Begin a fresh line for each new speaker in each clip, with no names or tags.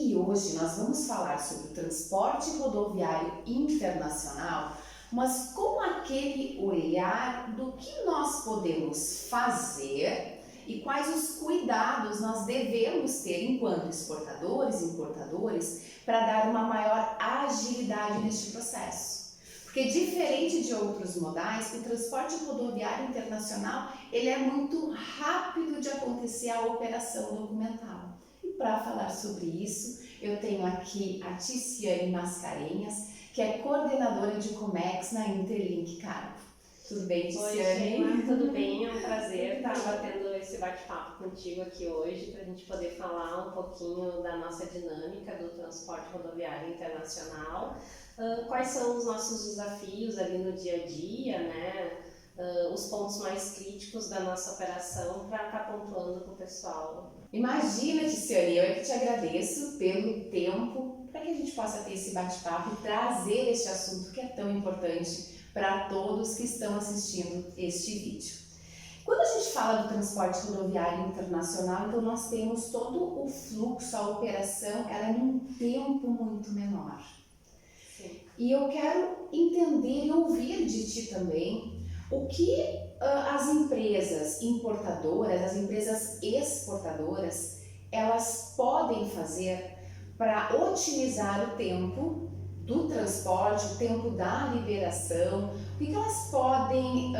E hoje nós vamos falar sobre o transporte rodoviário internacional, mas com aquele olhar do que nós podemos fazer e quais os cuidados nós devemos ter enquanto exportadores e importadores para dar uma maior agilidade neste processo. Porque diferente de outros modais, o transporte rodoviário internacional ele é muito rápido de acontecer a operação documental. E para falar sobre isso, eu tenho aqui a Ticiane Mascarenhas, que é coordenadora de Comex na Interlink Cargo. Tudo bem, Ticiane?
Oi, Sheila, tudo bem? É um prazer estar batendo esse bate-papo contigo aqui hoje para a gente poder falar um pouquinho da nossa dinâmica do transporte rodoviário internacional, quais são os nossos desafios ali no dia a dia, né? Os pontos mais críticos da nossa operação para estar pontuando para o pessoal.
Imagina, Ticiane, eu é que te agradeço pelo tempo para que a gente possa ter esse bate-papo e trazer este assunto que é tão importante para todos que estão assistindo este vídeo. Quando a gente fala do transporte rodoviário internacional, então nós temos todo o fluxo, a operação, ela é num tempo muito menor.
Sim.
E eu quero entender e ouvir de ti também o que as empresas importadoras, as empresas exportadoras, elas podem fazer para otimizar o tempo do transporte, o tempo da liberação, o que elas podem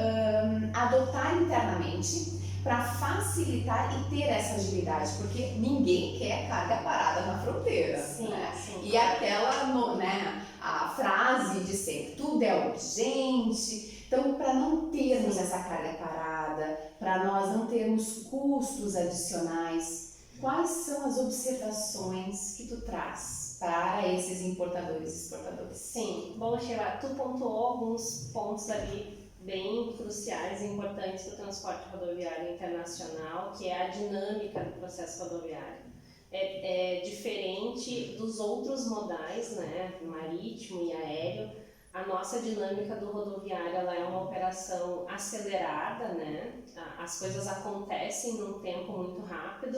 adotar internamente para facilitar e ter essa agilidade, porque ninguém quer carga parada na fronteira.
Sim,
né?
sim.
E aquela, né, a frase de sempre, tudo é urgente. Então, para não termos essa carga parada, para nós não termos custos adicionais, quais são as observações que tu traz para esses importadores e exportadores?
Sim, bom, Sheila, tu pontuou alguns pontos ali bem cruciais e importantes para o transporte rodoviário internacional, que é a dinâmica do processo rodoviário. É diferente dos outros modais, né, marítimo e aéreo. A nossa dinâmica do rodoviário ela é uma operação acelerada, né? As coisas acontecem num tempo muito rápido.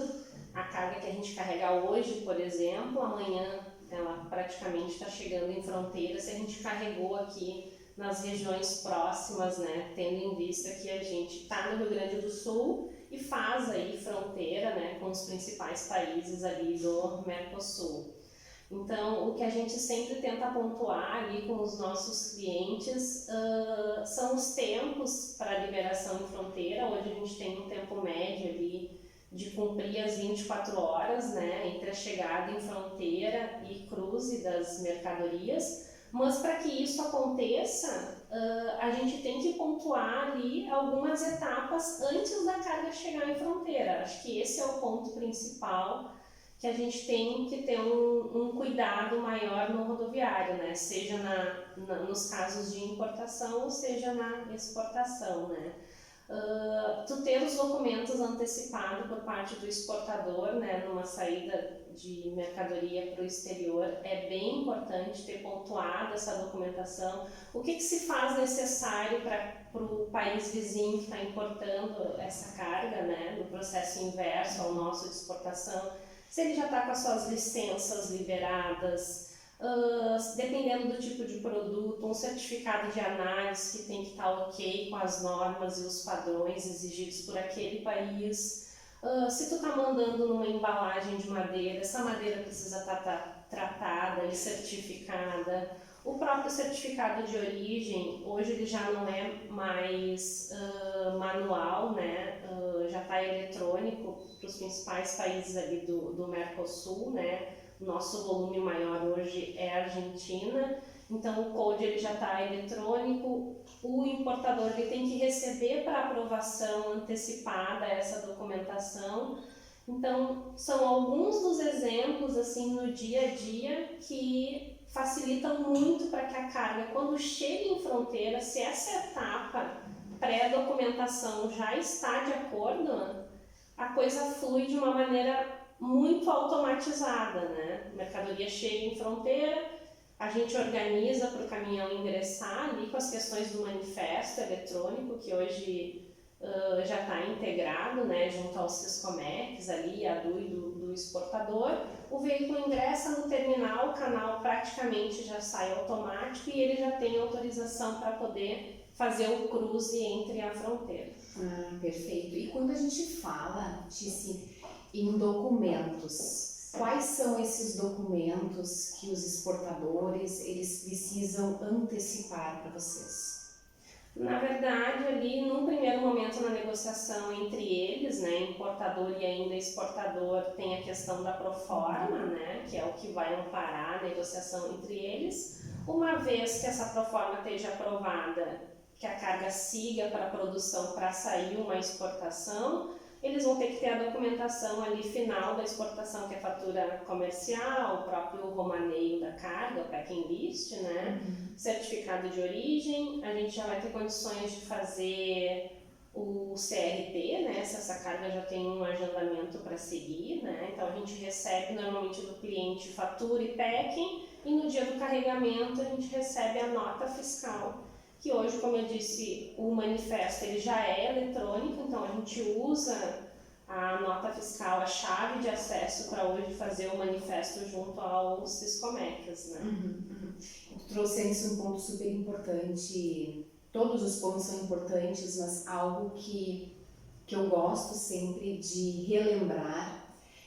A carga que a gente carrega hoje, por exemplo, amanhã ela praticamente está chegando em fronteira se a gente carregou aqui nas regiões próximas, né? Tendo em vista que a gente está no Rio Grande do Sul e faz aí fronteira, né, com os principais países ali do Mercosul. Então, o que a gente sempre tenta pontuar ali com os nossos clientes são os tempos para liberação em fronteira. Hoje a gente tem um tempo médio ali de cumprir as 24 horas, né, entre a chegada em fronteira e cruze das mercadorias. Mas para que isso aconteça, a gente tem que pontuar ali algumas etapas antes da carga chegar em fronteira. Acho que esse é o ponto principal que a gente tem que ter um cuidado maior no rodoviário, né? Seja nos casos de importação ou seja na exportação, né? Tu ter os documentos antecipados por parte do exportador, né, numa saída de mercadoria para o exterior, é bem importante ter pontuado essa documentação. O que se faz necessário para o país vizinho que está importando essa carga, né, no processo inverso ao nosso de exportação, se ele já está com as suas licenças liberadas, dependendo do tipo de produto, um certificado de análise que tem que estar ok com as normas e os padrões exigidos por aquele país. Se tu está mandando numa embalagem de madeira, essa madeira precisa estar tratada e certificada. O próprio certificado de origem, hoje ele já não é mais manual, né? Já está eletrônico para os principais países ali do Mercosul, né? Nosso volume maior hoje é a Argentina, então o code ele já está eletrônico. O importador ele tem que receber para aprovação antecipada essa documentação. Então são alguns dos exemplos assim no dia a dia que facilitam muito para que a carga, quando chega em fronteira, se essa etapa pré-documentação já está de acordo, a coisa flui de uma maneira muito automatizada, né? A mercadoria chega em fronteira, a gente organiza para o caminhão ingressar ali com as questões do manifesto eletrônico, que hoje já está integrado, né, junto ao Siscomex ali, a DUI do exportador, o veículo ingressa no terminal, o canal praticamente já sai automático e ele já tem autorização para poder fazer o cruze entre a fronteira.
Perfeito. E quando a gente fala, Tice, em documentos, quais são esses documentos que os exportadores eles precisam antecipar para vocês?
Na verdade, ali, num primeiro momento na negociação entre eles, né, importador e ainda exportador, tem a questão da proforma, né, que é o que vai amparar a negociação entre eles. Uma vez que essa proforma esteja aprovada, que a carga siga para a produção para sair uma exportação, eles vão ter que ter a documentação ali final da exportação, que é a fatura comercial, o próprio romaneio da carga, o packing list, né? Certificado de origem. A gente já vai ter condições de fazer o CRP, né? Se essa carga já tem um agendamento para seguir, né? Então a gente recebe normalmente do cliente fatura e packing, e no dia do carregamento a gente recebe a nota fiscal, que hoje, como eu disse, o manifesto ele já é eletrônico, então a gente usa a nota fiscal, a chave de acesso para hoje fazer o manifesto junto ao Siscomecas, né?
Tu trouxeste um ponto super importante, todos os pontos são importantes, mas algo que eu gosto sempre de relembrar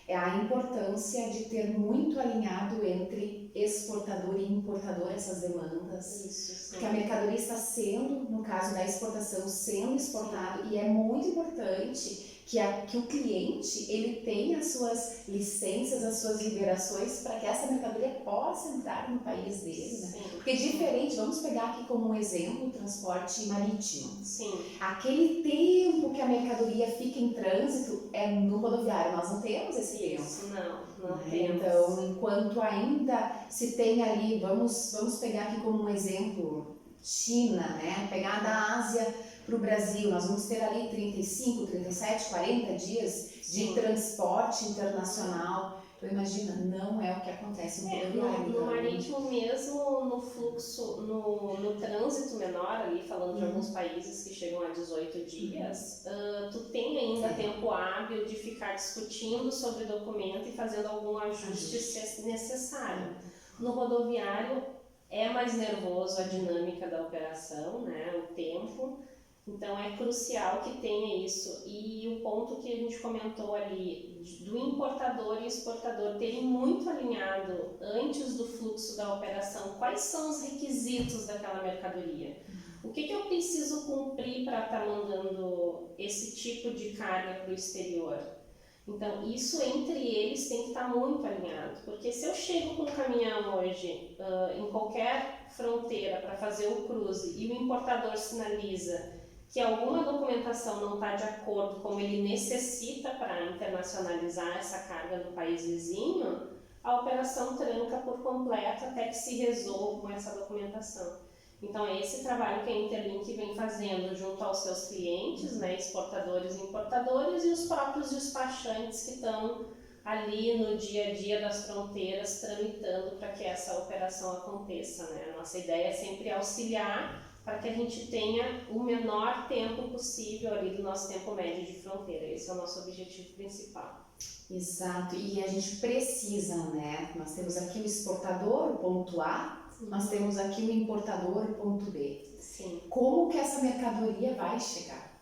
é a importância de ter muito alinhado entre exportador e importador essas demandas.
Isso,
porque a mercadoria está sendo, no caso da exportação, sendo exportado, e é muito importante que o cliente ele tenha as suas licenças, as suas liberações para que essa mercadoria possa entrar no país dele, né? Porque é diferente, vamos pegar aqui como um exemplo o transporte marítimo.
Sim.
Aquele tempo que a mercadoria fica em trânsito é no rodoviário, nós não temos esse tempo.
Não temos.
Então, enquanto ainda se tem ali, vamos pegar aqui como um exemplo China, né? Pegar da Ásia para o Brasil, nós vamos ter ali 35, 37, 40 dias de transporte internacional. Então imagina, não é o que acontece no rodoviário.
No marítimo mesmo, no fluxo, no trânsito menor ali, falando de alguns países que chegam a 18 dias, tu tem ainda tempo hábil de ficar discutindo sobre documento e fazendo algum ajuste se necessário. No rodoviário é mais nervoso a dinâmica da operação, né, o tempo. Então é crucial que tenha isso. E o ponto que a gente comentou ali, do importador e exportador terem muito alinhado antes do fluxo da operação, quais são os requisitos daquela mercadoria? O que eu preciso cumprir para estar mandando esse tipo de carga para o exterior? Então isso entre eles tem que estar muito alinhado, porque se eu chego com um caminhão hoje em qualquer fronteira para fazer o cruze e o importador sinaliza que alguma documentação não está de acordo como ele necessita para internacionalizar essa carga no país vizinho, a operação tranca por completo até que se resolva com essa documentação. Então é esse trabalho que a Interlink vem fazendo junto aos seus clientes, né, exportadores e importadores, e os próprios despachantes que estão ali no dia a dia das fronteiras tramitando para que essa operação aconteça, né? A nossa ideia é sempre auxiliar para que a gente tenha o menor tempo possível ali do nosso tempo médio de fronteira. Esse é o nosso objetivo principal.
Exato, e a gente precisa, né? Nós temos aqui o exportador, o ponto A, nós temos aqui o importador, o ponto B.
Sim.
Como que essa mercadoria vai chegar?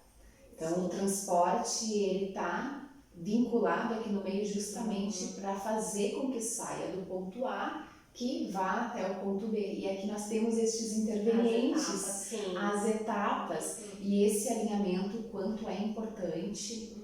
Então, o transporte, ele está vinculado aqui no meio justamente para fazer com que saia do ponto A que vá até o ponto B. E aqui nós temos estes intervenientes, as etapas, e esse alinhamento, o quanto é importante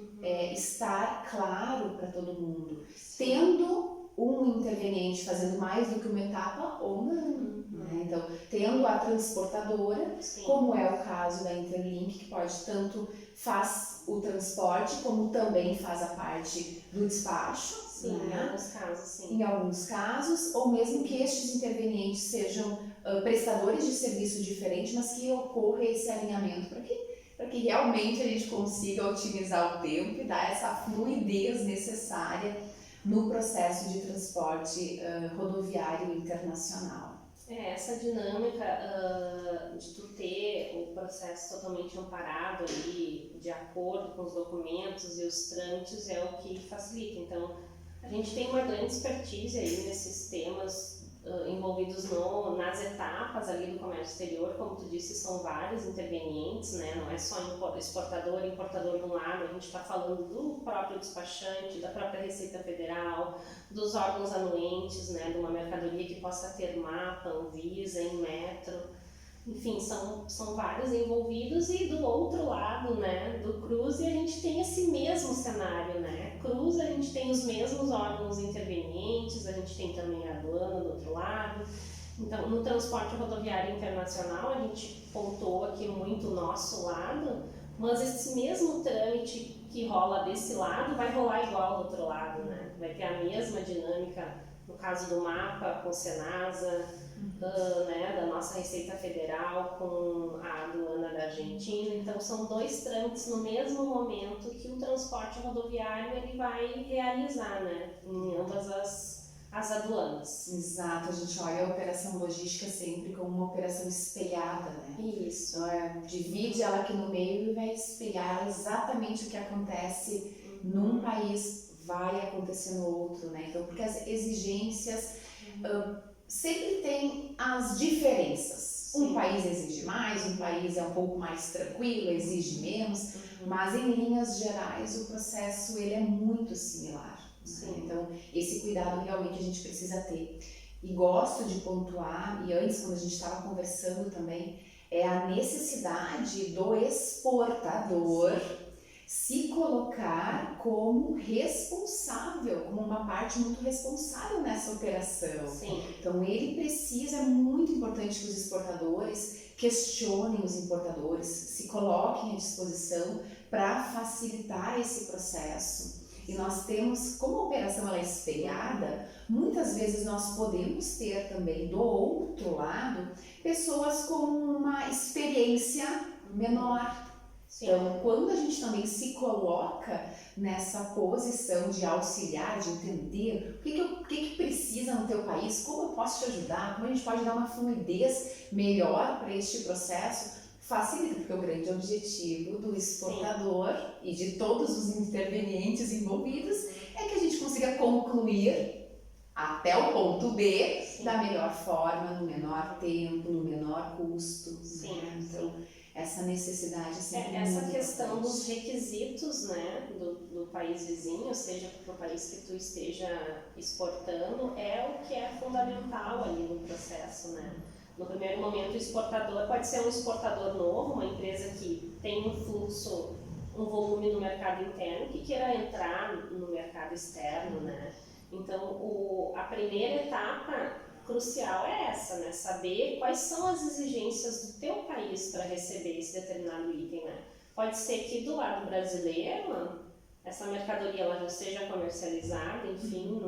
estar claro para todo mundo. Tendo um interveniente fazendo mais do que uma etapa ou não. Né? Então, tendo a transportadora, como é o caso da Interlink, que pode tanto faz o transporte, como também faz a parte do despacho.
Sim, né? Em alguns casos, sim.
Em alguns casos, ou mesmo que estes intervenientes sejam prestadores de serviço diferentes, mas que ocorra esse alinhamento para que realmente a gente consiga otimizar o tempo e dar essa fluidez necessária no processo de transporte rodoviário internacional.
Essa dinâmica de tu ter o processo totalmente amparado ali, de acordo com os documentos e os trâmites, é o que facilita. Então, A gente tem uma grande expertise aí nesses temas envolvidos nas etapas ali do comércio exterior, como tu disse, são vários intervenientes, né? Não é só exportador, importador de um lado, a gente está falando do próprio despachante, da própria Receita Federal, dos órgãos anuentes, né? De uma mercadoria que possa ter mapa, Anvisa, Inmetro. Enfim, são vários envolvidos, e do outro lado, né, do cruze, a gente tem esse mesmo cenário, né? Cruze, a gente tem os mesmos órgãos intervenientes, a gente tem também a aduana do outro lado. Então, no transporte rodoviário internacional, a gente pontuou aqui muito o nosso lado, mas esse mesmo trâmite que rola desse lado vai rolar igual do outro lado, né? Vai ter a mesma dinâmica, no caso do mapa, com o Senasa, né, da nossa Receita Federal com a aduana da Argentina. Então são dois trâmites no mesmo momento que o transporte rodoviário ele vai realizar, né, em ambas as aduanas.
Exato, a gente olha a operação logística sempre como uma operação espelhada, né?
Isso.
Então, divide ela aqui no meio e vai espelhar exatamente o que acontece num país, vai acontecer no outro, né? Então, porque as exigências sempre tem as diferenças. Um país exige mais, um país é um pouco mais tranquilo, exige menos, mas em linhas gerais o processo ele é muito similar. Né? Então esse cuidado realmente a gente precisa ter. E gosto de pontuar, e antes quando a gente estava conversando também, é a necessidade do exportador se colocar como responsável, como uma parte muito responsável nessa operação.
Sim.
Então ele precisa, é muito importante que os exportadores questionem os importadores, se coloquem à disposição para facilitar esse processo. E nós temos, como a operação ela é espelhada, muitas vezes nós podemos ter também do outro lado pessoas com uma experiência menor.
Sim.
Então, quando a gente também se coloca nessa posição de auxiliar, de entender o que precisa no teu país, como eu posso te ajudar, como a gente pode dar uma fluidez melhor para este processo, facilita, porque o grande objetivo do exportador e de todos os intervenientes envolvidos é que a gente consiga concluir até o ponto B da melhor forma, no menor tempo, no menor custo.
Sim.
Né? Então, essa necessidade sempre
essa questão dos requisitos, né, do país vizinho, seja para o país que tu esteja exportando, é o que é fundamental ali no processo, né? No primeiro momento, o exportador pode ser um exportador novo, uma empresa que tem um fluxo, um volume no mercado interno, que queira entrar no mercado externo, né? Então, a primeira etapa crucial é essa, né? Saber quais são as exigências do teu país para receber esse determinado item, né? Pode ser que do lado brasileiro essa mercadoria ela já seja comercializada, enfim,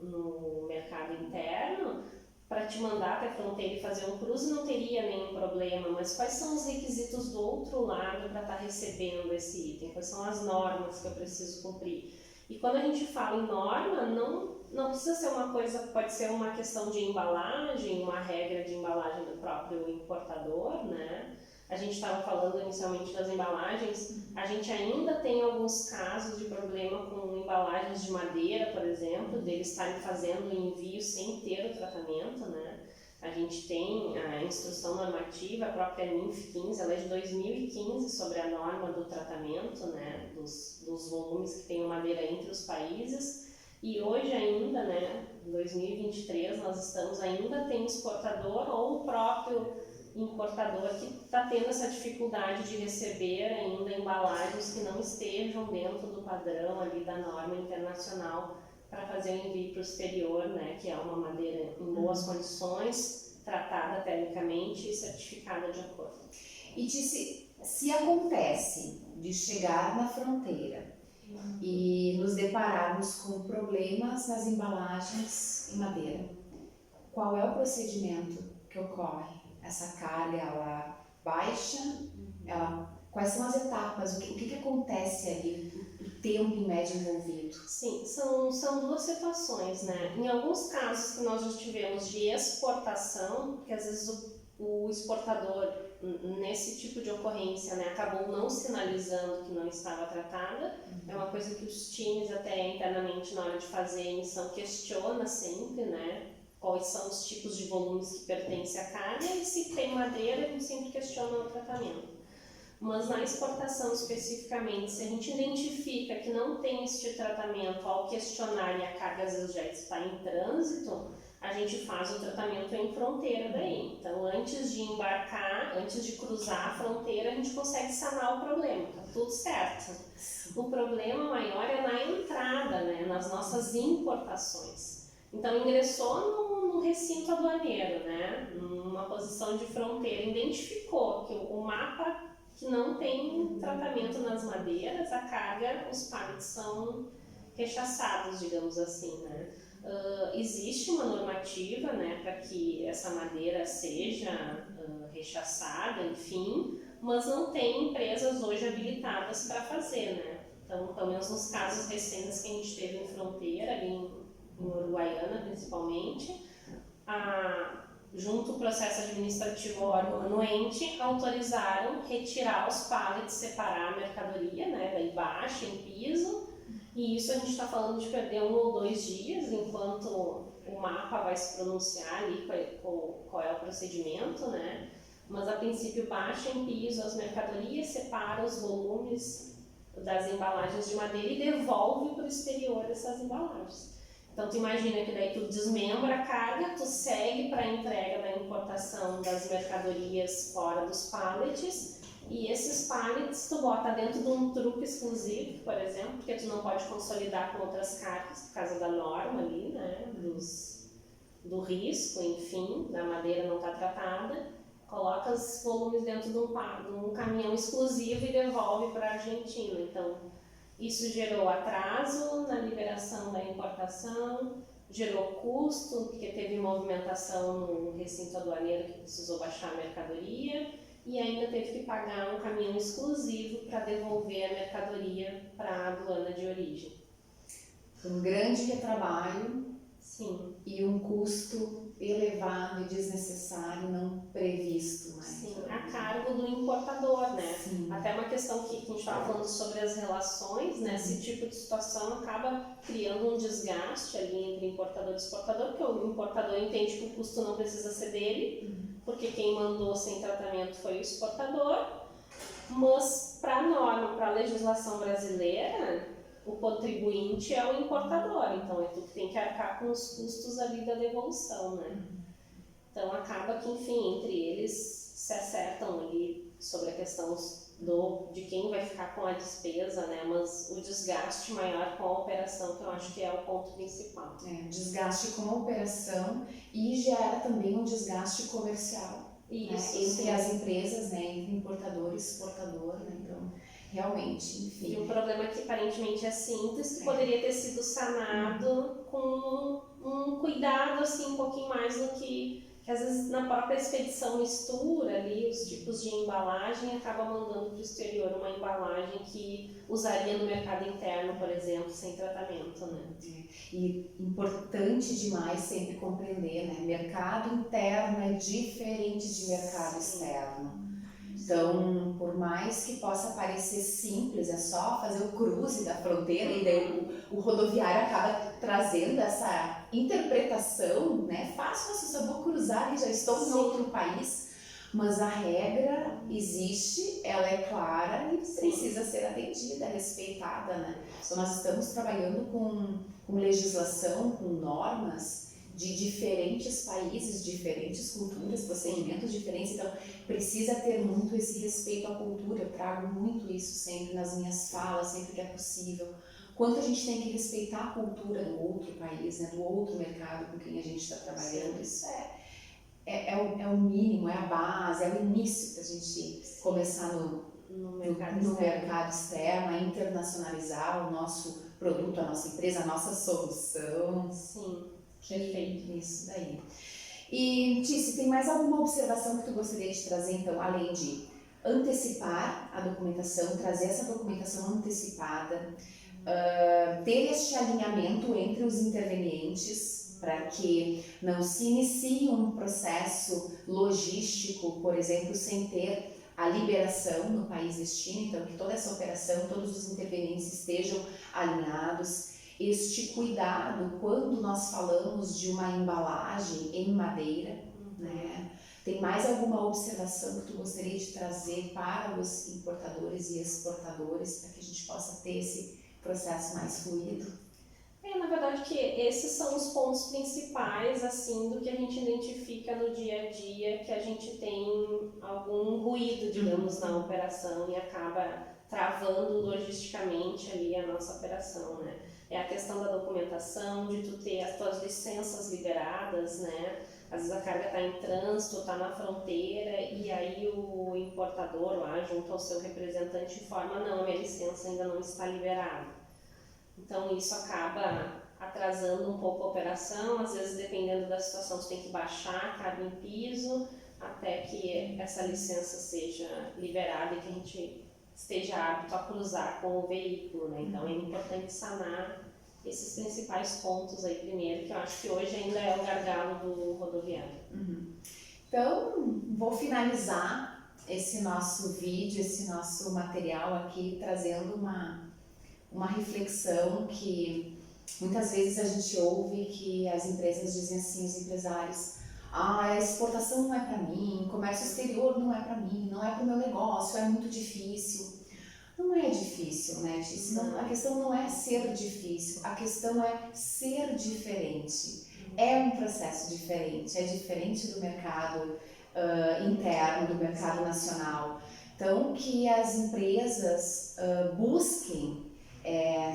no mercado interno, para te mandar até a fronteira e fazer um cruze não teria nenhum problema, mas quais são os requisitos do outro lado para estar recebendo esse item? Quais são as normas que eu preciso cumprir? E quando a gente fala em norma, não precisa ser uma coisa, pode ser uma questão de embalagem, uma regra de embalagem do próprio importador, né? A gente estava falando inicialmente das embalagens, a gente ainda tem alguns casos de problema com embalagens de madeira, por exemplo, deles estarem fazendo o envio sem ter o tratamento, né? A gente tem a instrução normativa, a própria NINF 15, ela é de 2015, sobre a norma do tratamento, né, dos volumes que tem madeira entre os países. E hoje ainda, né, em 2023, nós estamos ainda tem exportador ou o próprio importador que está tendo essa dificuldade de receber ainda embalagens que não estejam dentro do padrão ali da norma internacional para fazer o envio para o exterior, né, que é uma madeira em boas condições, tratada tecnicamente e certificada de acordo.
E se acontece de chegar na fronteira e nos depararmos com problemas nas embalagens em madeira, qual é o procedimento que ocorre? Essa carga, ela baixa? Quais são as etapas? O que acontece ali? tempo em média envolvido?
Sim, são duas situações, né? Em alguns casos que nós já tivemos de exportação, que às vezes o exportador, nesse tipo de ocorrência, né, acabou não sinalizando que não estava tratada. É uma coisa que os times até internamente na hora de fazer a emissão questiona sempre, né? Quais são os tipos de volumes que pertencem à carga e se tem madeira, a gente sempre questiona o tratamento. Mas na exportação especificamente, se a gente identifica que não tem este tratamento ao questionar e a carga às vezes já está em trânsito, a gente faz o tratamento em fronteira daí. Então, antes de embarcar, antes de cruzar a fronteira, a gente consegue sanar o problema, tá tudo certo. O problema maior é na entrada, né, nas nossas importações. Então, ingressou no recinto aduaneiro, né, numa posição de fronteira, identificou que o mapa que não tem tratamento nas madeiras, a carga, os pallets são rechaçados, digamos assim, né. Existe uma normativa, né, para que essa madeira seja rechaçada, enfim, mas não tem empresas hoje habilitadas para fazer, né. Então, pelo menos nos casos recentes que a gente teve em fronteira, ali em Uruguaiana principalmente, junto ao processo administrativo órgão anuente, autorizaram retirar os pallets, separar a mercadoria, né, daí baixa, em piso, e isso a gente está falando de perder 1 ou 2 dias, enquanto o mapa vai se pronunciar ali qual é o procedimento, né, mas a princípio baixa em piso as mercadorias, separa os volumes das embalagens de madeira e devolve para o exterior essas embalagens. Então, tu imagina que daí tu desmembra a carga, tu segue para a entrega da importação das mercadorias fora dos pallets, e esses pallets tu bota dentro de um truque exclusivo, por exemplo, porque tu não pode consolidar com outras cargas, por causa da norma ali, né, do risco, enfim, da madeira não estar tratada, coloca os volumes dentro de um caminhão exclusivo e devolve para a Argentina. Então, isso gerou atraso na liberação da importação, gerou custo, porque teve movimentação no recinto aduaneiro que precisou baixar a mercadoria e ainda teve que pagar um caminhão exclusivo para devolver a mercadoria para a aduana de origem.
Um grande retrabalho.
Sim.
E um custo elevado e desnecessário, não previsto. Né?
Sim, a cargo do importador, né?
Sim.
Até uma questão que a gente estava falando sobre as relações, né? Esse tipo de situação acaba criando um desgaste ali entre importador e exportador, porque o importador entende que o custo não precisa ser dele, porque quem mandou sem tratamento foi o exportador, mas para a norma, para a legislação brasileira, o contribuinte é o importador, então é tu que tem que arcar com os custos ali da devolução, né? Então acaba que, enfim, entre eles se acertam ali sobre a questão de quem vai ficar com a despesa, né? Mas o desgaste maior com a operação, que eu acho que é o ponto principal.
Desgaste com a operação e gera também um desgaste comercial,
isso,
né? Entre as empresas, né? Entre importador e exportador, né? Então, realmente, enfim.
E um problema que aparentemente é simples, que poderia ter sido sanado com um cuidado assim, um pouquinho mais do que às vezes na própria expedição mistura ali os tipos de embalagem e acaba mandando para o exterior uma embalagem que usaria no mercado interno, por exemplo, sem tratamento, né?
E importante demais sempre compreender, né? Mercado interno é diferente de mercado externo. Então, por mais que possa parecer simples, é só fazer o cruze da fronteira e daí o rodoviário acaba trazendo essa interpretação, né? Fácil, eu só vou cruzar e já estou em outro país, mas a regra existe, ela é clara e precisa ser atendida, respeitada, né? Então, nós estamos trabalhando com legislação, com normas de diferentes países, diferentes culturas, procedimentos diferentes, então precisa ter muito esse respeito à cultura. Eu trago muito isso sempre nas minhas falas, sempre que é possível. Quanto a gente tem que respeitar a cultura do outro país, né, do outro mercado com quem a gente está trabalhando, isso é o mínimo, é a base, é o início para a gente começar no mercado externo, a internacionalizar o nosso produto, a nossa empresa, a nossa solução.
Sim.
Perfeito, isso daí. E, Tícia, tem mais alguma observação que tu gostaria de trazer, então, além de antecipar a documentação, trazer essa documentação antecipada, ter este alinhamento entre os intervenientes para que não se inicie um processo logístico, por exemplo, sem ter a liberação no país destino, então que toda essa operação, todos os intervenientes estejam alinhados. Este cuidado quando nós falamos de uma embalagem em madeira, né? Tem mais alguma observação que tu gostaria de trazer para os importadores e exportadores para que a gente possa ter esse processo mais fluido?
Na verdade que esses são os pontos principais, assim, do que a gente identifica no dia a dia, que a gente tem algum ruído, digamos, na operação e acaba travando logisticamente ali a nossa operação, né? É a questão da documentação, de tu ter as tuas licenças liberadas, né? Às vezes a carga está em trânsito, está na fronteira e aí o importador lá, junto ao seu representante, informa: não, a minha licença ainda não está liberada. Então isso acaba atrasando um pouco a operação, às vezes dependendo da situação você tem que baixar a carga em piso até que essa licença seja liberada e que a gente esteja apto a cruzar com o veículo, né? Então é importante sanar esses principais pontos aí primeiro, que eu acho que hoje ainda é o gargalo do rodoviário.
Então, vou finalizar esse nosso vídeo, esse nosso material aqui, trazendo uma reflexão que muitas vezes a gente ouve que as empresas dizem assim, os empresários: a exportação não é para mim, comércio exterior não é para mim, não é para o meu negócio, é muito difícil. Não é difícil, né, Tice? A questão não é ser difícil, a questão é ser diferente. É um processo diferente, é diferente do mercado interno, do mercado nacional. Então, que as empresas busquem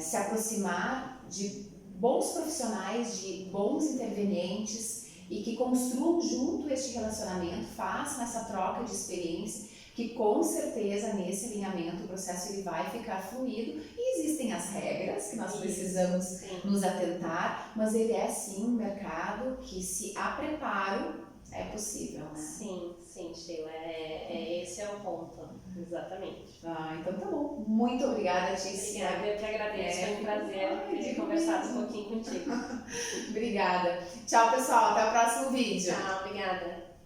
se aproximar de bons profissionais, de bons intervenientes e que construam junto este relacionamento, façam essa troca de experiência, que com certeza nesse alinhamento o processo ele vai ficar fluido e existem as regras que nós precisamos nos atentar, mas ele é sim um mercado que, se há preparo, é possível, né?
Sim, Sheila, esse é o ponto, exatamente.
Então tá bom. Muito obrigada, Tice.
Obrigada, eu que agradeço, foi um prazer ter conversado um pouquinho contigo.
Obrigada. Tchau, pessoal, até o próximo vídeo.
Tchau, obrigada.